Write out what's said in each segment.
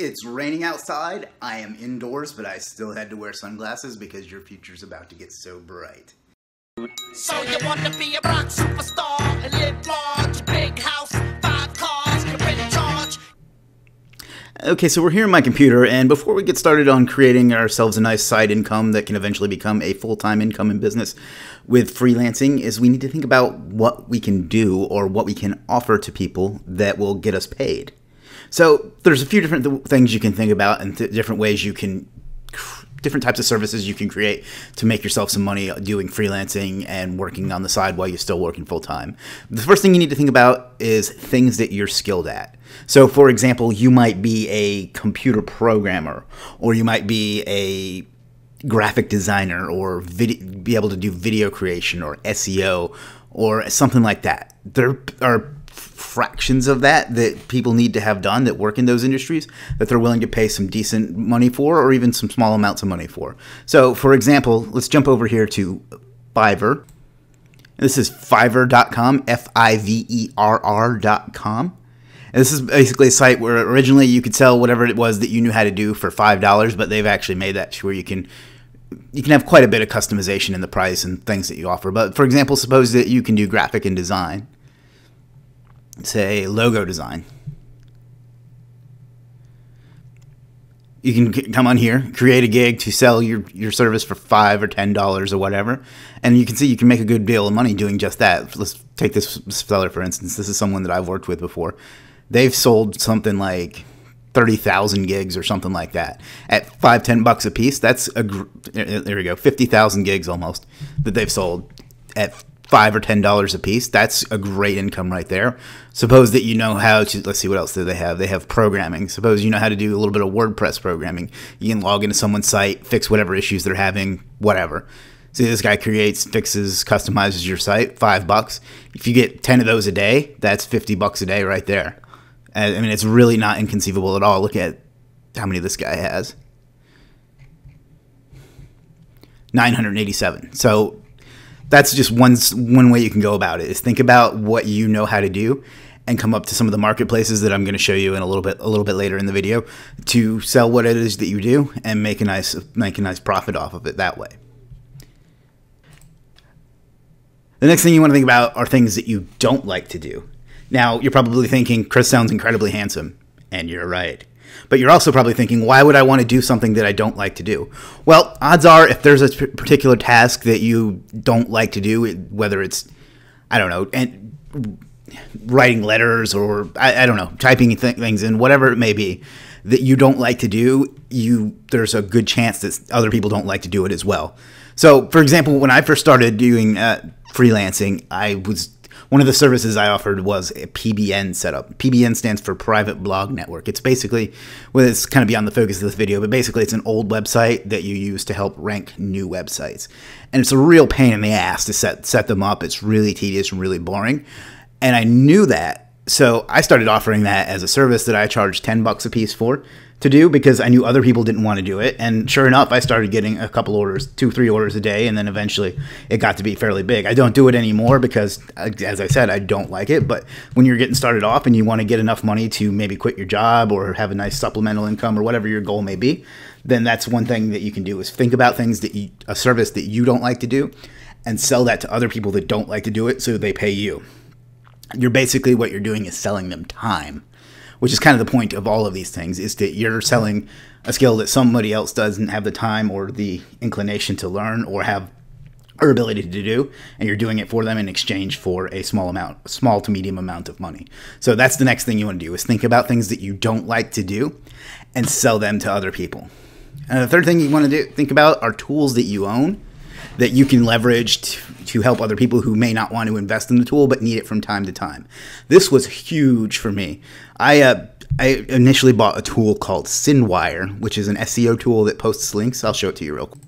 It's raining outside. I am indoors, but I still had to wear sunglasses because your future's about to get so bright. So you want to be a rock superstar and live large, big house, 5 cars, you're in charge. Okay, so we're here on my computer, and before we get started on creating ourselves a nice side income that can eventually become a full-time income in business with freelancing, is we need to think about what we can do or what we can offer to people that will get us paid. So there's a few different things you can think about and different ways you can, different types of services you can create to make yourself some money doing freelancing and working on the side while you're still working full-time. The first thing you need to think about is things that you're skilled at. So for example, you might be a computer programmer, or you might be a graphic designer, or be able to do video creation or SEO or something like that. There are fractions of that people need to have done that work in those industries that they're willing to pay some decent money for, or even some small amounts of money for. So for example, let's jump over here to Fiverr. This is Fiverr.com, Fiverr.com. And this is basically a site where originally you could sell whatever it was that you knew how to do for $5, but they've actually made that to where you can have quite a bit of customization in the price and things that you offer. But for example, suppose that you can do graphic and design, say logo design. You can come on here, create a gig to sell your service for $5 or $10 or whatever, and you can see you can make a good deal of money doing just that. Let's take this seller, for instance. This is someone that I've worked with before. They've sold something like 30,000 gigs or something like that at $5-10 a piece. That's there we go, 50,000 gigs almost that they've sold at $5 or $10 a piece. That's a great income right there. Suppose that you know how to, let's see, what else do they have? They have programming. Suppose you know how to do a little bit of WordPress programming. You can log into someone's site, fix whatever issues they're having, whatever. See, this guy creates, fixes, customizes your site, $5. If you get 10 of those a day, that's $50 a day right there. I mean, it's really not inconceivable at all. Look at how many this guy has. 987. So that's just one way you can go about it, is think about what you know how to do and come up to some of the marketplaces that I'm going to show you in a little bit later in the video to sell what it is that you do and make a nice profit off of it that way. The next thing you want to think about are things that you don't like to do. Now, you're probably thinking, Chris sounds incredibly handsome, and you're right. But you're also probably thinking, why would I want to do something that I don't like to do? Well, odds are, if there's a particular task that you don't like to do, whether it's, I don't know, writing letters or, I don't know, typing things in, whatever it may be, that you don't like to do, there's a good chance that other people don't like to do it as well. So, for example, when I first started doing freelancing, one of the services I offered was a PBN setup. PBN stands for Private Blog Network. It's basically, well, it's kind of beyond the focus of this video, but basically it's an old website that you use to help rank new websites. And it's a real pain in the ass to set them up. It's really tedious and really boring. And I knew that, so I started offering that as a service that I charged $10 a piece to do, because I knew other people didn't want to do it. And sure enough, I started getting a couple orders, 2-3 orders a day, and then eventually it got to be fairly big. I don't do it anymore because, as I said, I don't like it. But when you're getting started off and you want to get enough money to maybe quit your job or have a nice supplemental income or whatever your goal may be, then that's one thing that you can do, is think about things that a service that you don't like to do and sell that to other people that don't like to do it so they pay you. You're basically, what you're doing is selling them time, which is kind of the point of all of these things, is that you're selling a skill that somebody else doesn't have the time or the inclination to learn or have or ability to do, and you're doing it for them in exchange for a small to medium amount of money. So that's the next thing you want to do, is think about things that you don't like to do and sell them to other people. And the third thing you want to think about are tools that you own that you can leverage to help other people who may not want to invest in the tool but need it from time to time. This was huge for me. I initially bought a tool called Sendwire, which is an SEO tool that posts links. I'll show it to you real quick.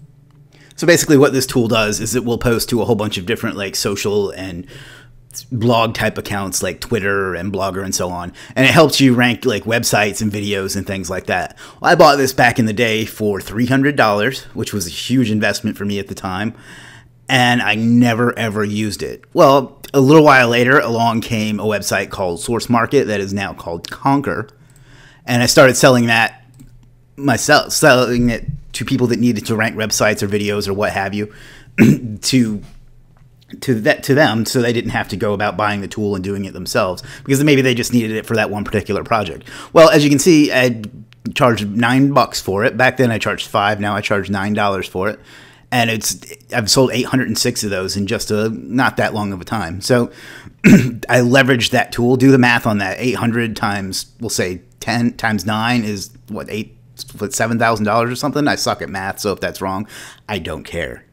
So basically what this tool does is it will post to a whole bunch of different like social and blog type accounts like Twitter and Blogger and so on. And it helps you rank like websites and videos and things like that. Well, I bought this back in the day for $300, which was a huge investment for me at the time. And I never ever used it. Well, a little while later along came a website called Source Market that is now called Conquer. And I started selling that myself, selling it to people that needed to rank websites or videos or what have you, to them, so they didn't have to go about buying the tool and doing it themselves, because maybe they just needed it for that one particular project. Well, as you can see, I charged $9 for it. Back then I charged $5. Now I charge $9 for it. And I've sold 806 of those in just not that long of a time. So I leveraged that tool. Do the math on that. 800 times, we'll say 10 times 9 is what, $7,000 or something? I suck at math, so if that's wrong, I don't care.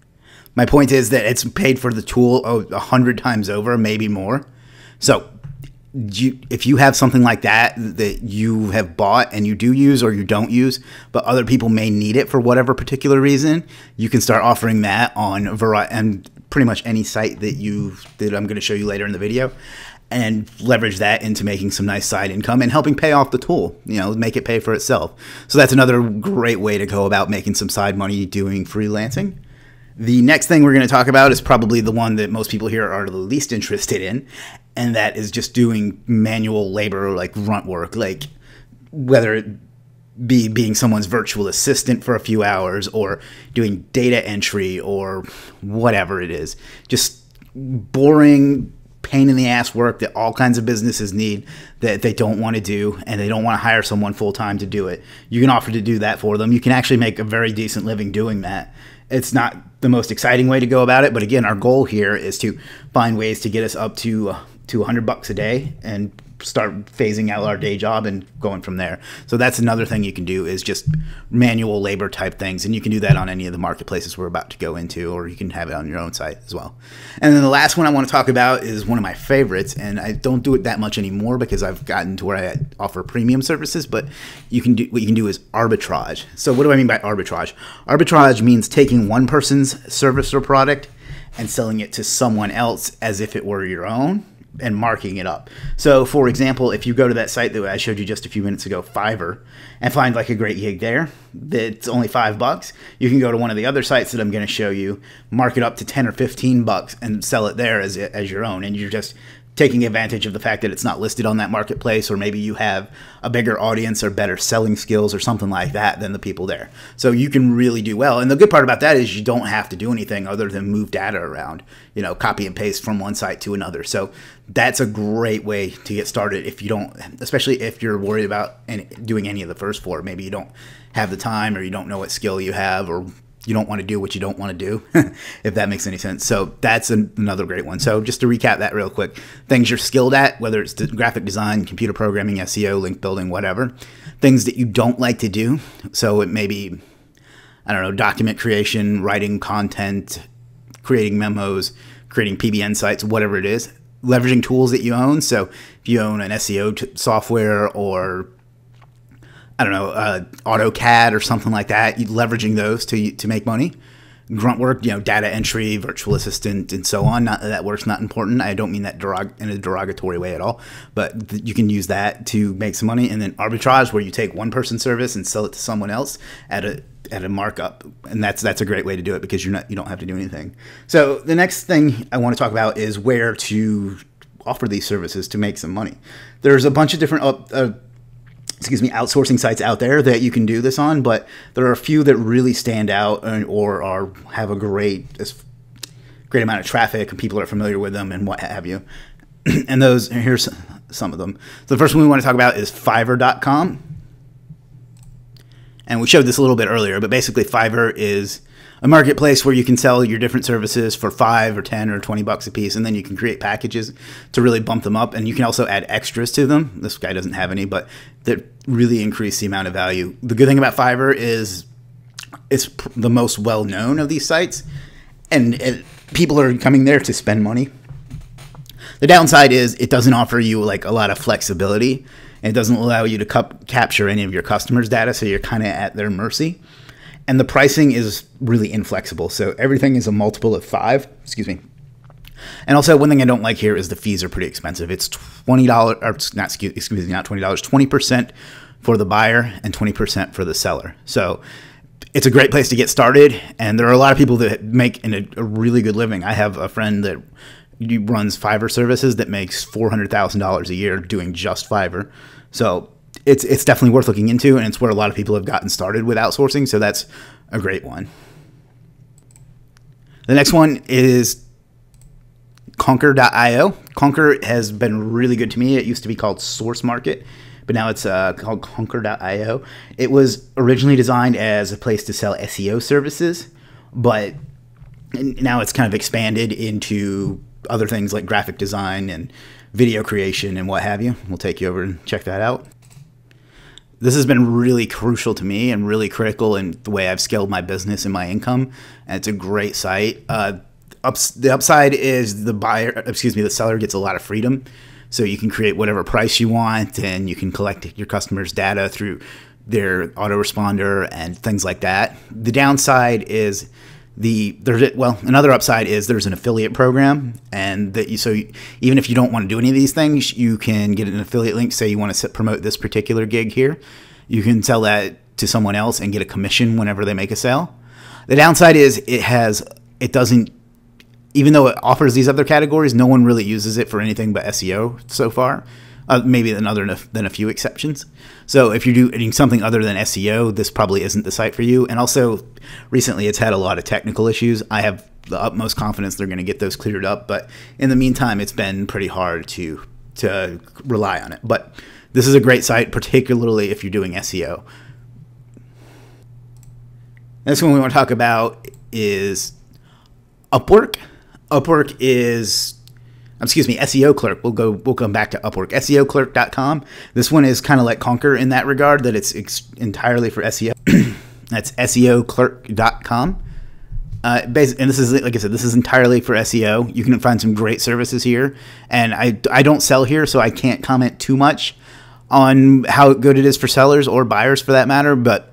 My point is that it's paid for the tool 100 times over, maybe more. So if you have something like that you have bought and you do use or you don't use, but other people may need it for whatever particular reason, you can start offering that on and pretty much any site that I'm going to show you later in the video, and leverage that into making some nice side income and helping pay off the tool, make it pay for itself. So that's another great way to go about making some side money doing freelancing. The next thing we're going to talk about is probably the one that most people here are the least interested in, and that is just doing manual labor, like grunt work, like whether it be being someone's virtual assistant for a few hours or doing data entry or whatever it is. Just boring, pain in the ass work that all kinds of businesses need that they don't want to do, and they don't want to hire someone full time to do it. You can offer to do that for them. You can actually make a very decent living doing that. It's not the most exciting way to go about it, but again, our goal here is to find ways to get us up to $100 a day and start phasing out our day job and going from there. So that's another thing you can do, is just manual labor type things, and you can do that on any of the marketplaces we're about to go into, or you can have it on your own site as well. And then the last one I want to talk about is one of my favorites, and I don't do it that much anymore because I've gotten to where I offer premium services, but what you can do is arbitrage. So what do I mean by arbitrage? Arbitrage means taking one person's service or product and selling it to someone else as if it were your own, and marking it up. So for example, if you go to that site that I showed you just a few minutes ago, Fiverr, and find like a great gig there that's only $5, you can go to one of the other sites that I'm going to show you, mark it up to 10 or 15 bucks and sell it there as your own, and you're just taking advantage of the fact that it's not listed on that marketplace, or maybe you have a bigger audience or better selling skills or something like that than the people there. So you can really do well. And the good part about that is you don't have to do anything other than move data around, copy and paste from one site to another. So that's a great way to get started if you don't, especially if you're worried about doing any of the first four. Maybe you don't have the time, or you don't know what skill you have, or you don't want to do what you don't want to do, if that makes any sense. So that's another great one. So just to recap that real quick, things you're skilled at, whether it's graphic design, computer programming, SEO, link building, whatever. Things that you don't like to do. So it may be, document creation, writing content, creating memos, creating PBN sites, whatever it is. Leveraging tools that you own. So if you own an SEO software, or AutoCAD or something like that, leveraging those to make money. Grunt work, data entry, virtual assistant, and so on. Not that work's not important. I don't mean that in a derogatory way at all, but you can use that to make some money. And then arbitrage, where you take one person's service and sell it to someone else at a markup, and that's a great way to do it, because you don't have to do anything. So the next thing I want to talk about is where to offer these services to make some money. There's a bunch of different outsourcing sites out there that you can do this on, but there are a few that really stand out or have a great amount of traffic, and people are familiar with them and what have you. And here's some of them. So the first one we want to talk about is Fiverr.com. And we showed this a little bit earlier, but basically Fiverr is a marketplace where you can sell your different services for $5 or $10 or $20 a piece, and then you can create packages to really bump them up, and you can also add extras to them. This guy doesn't have any, but that really increase the amount of value. The good thing about Fiverr is it's the most well-known of these sites, and people are coming there to spend money. The downside is it doesn't offer you like a lot of flexibility, and it doesn't allow you to capture any of your customers' data, so you're kind of at their mercy. And the pricing is really inflexible. So everything is a multiple of 5. Excuse me. And also, one thing I don't like here is the fees are pretty expensive. It's $20, or not 20% for the buyer and 20% for the seller. So it's a great place to get started. And there are a lot of people that make a really good living. I have a friend that runs Fiverr services that makes $400,000 a year doing just Fiverr. So it's definitely worth looking into, and it's where a lot of people have gotten started with outsourcing. So that's a great one. The next one is Conquer.io. Conquer has been really good to me. It used to be called Source Market, but now it's called Conquer.io. It was originally designed as a place to sell SEO services, but now it's kind of expanded into other things like graphic design and video creation and what have you. We'll take you over and check that out. This has been really crucial to me and really critical in the way I've scaled my business and my income. And it's a great site. The upside is the seller gets a lot of freedom. So you can create whatever price you want, and you can collect your customers' data through their autoresponder and things like that. The downside is another upside is there's an affiliate program, and so even if you don't want to do any of these things, you can get an affiliate link. Say you want to promote this particular gig here, you can sell that to someone else and get a commission whenever they make a sale. The downside is it doesn't, even though it offers these other categories, no one really uses it for anything but SEO so far. Maybe than a few exceptions. So if you're doing something other than SEO, this probably isn't the site for you. And also, recently it's had a lot of technical issues. I have the utmost confidence they're going to get those cleared up. But in the meantime, it's been pretty hard to rely on it. But this is a great site, particularly if you're doing SEO. Next one we want to talk about is Upwork. Upwork is... SEO Clerk. We'll come back to Upwork. SEOclerk.com. This one is kind of like Conquer in that regard, that it's entirely for SEO. That's SEOclerk.com. And this is, like I said, this is entirely for SEO. You can find some great services here. And I don't sell here, so I can't comment too much on how good it is for sellers or buyers for that matter. But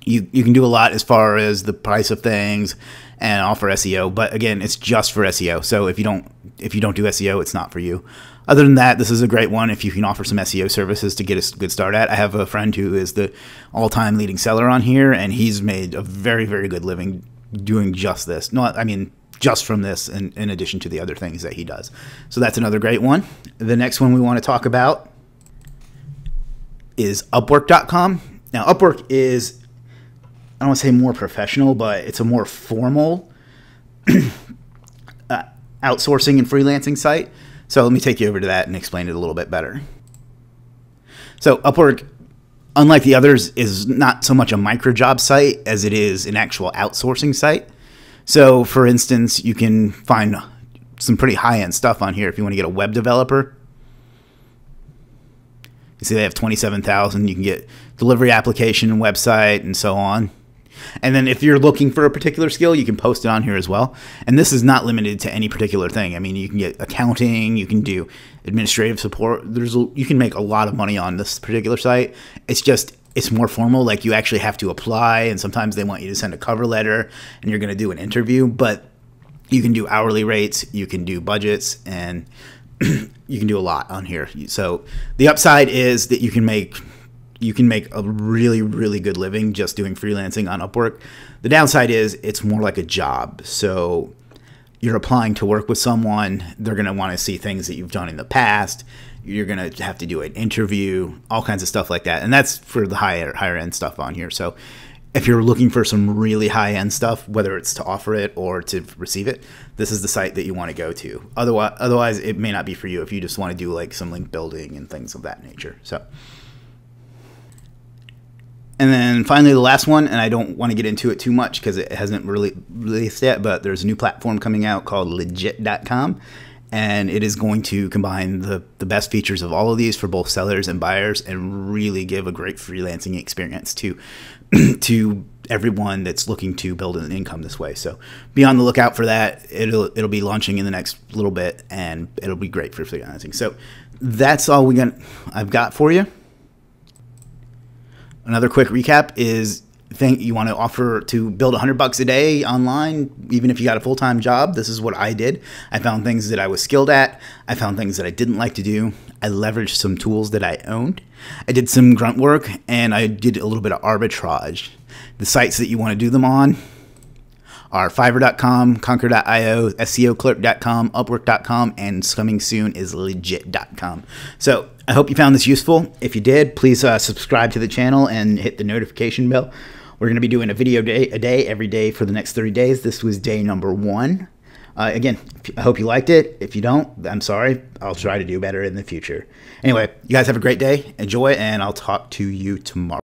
you can do a lot as far as the price of things and offer SEO. But again, it's just for SEO. So if you don't do SEO, it's not for you. Other than that, this is a great one if you can offer some SEO services to get a good start at. I have a friend who is the all-time leading seller on here, and he's made a very, very good living doing just this. Just from this, in addition to the other things that he does. So that's another great one. The next one we want to talk about is Upwork.com. Now, Upwork is, I don't want to say more professional, but it's a more formal outsourcing and freelancing site. So let me take you over to that and explain it a little bit better. So Upwork, unlike the others, is not so much a micro job site as it is an actual outsourcing site. So for instance, you can find some pretty high-end stuff on here if you want to get a web developer. You see they have 27,000. You can get delivery application and website and so on. And then if you're looking for a particular skill, you can post it on here as well. And this is not limited to any particular thing. I mean, you can get accounting, you can do administrative support. You can make a lot of money on this particular site. It's more formal. Like, you actually have to apply, and sometimes they want you to send a cover letter, and you're going to do an interview. But you can do hourly rates, you can do budgets, and you can do a lot on here. So the upside is that you can make a really, really good living just doing freelancing on Upwork. The downside is it's more like a job. So you're applying to work with someone. They're going to want to see things that you've done in the past. You're going to have to do an interview, all kinds of stuff like that. And that's for the higher end stuff on here. So if you're looking for some really high end stuff, whether it's to offer it or to receive it, this is the site that you want to go to. Otherwise, it may not be for you if you just want to do like some link building and things of that nature. So. And then finally, the last one, and I don't want to get into it too much because it hasn't really released yet, but there's a new platform coming out called Legiit.com, and it is going to combine the best features of all of these for both sellers and buyers and really give a great freelancing experience to everyone that's looking to build an income this way. So be on the lookout for that. It'll be launching in the next little bit, and it'll be great for freelancing. So that's all I've got for you. Another quick recap is you want to offer to build $100 a day online, even if you got a full-time job. This is what I did. I found things that I was skilled at. I found things that I didn't like to do. I leveraged some tools that I owned. I did some grunt work, and I did a little bit of arbitrage. The sites that you want to do them on are Fiverr.com, Conquer.io, SEOclerk.com, Upwork.com, and coming soon is Legiit.com. So I hope you found this useful. If you did, please subscribe to the channel and hit the notification bell. We're going to be doing a video a day every day for the next 30 days. This was day number 1. Again, I hope you liked it. If you don't, I'm sorry. I'll try to do better in the future. Anyway, you guys have a great day. Enjoy, and I'll talk to you tomorrow.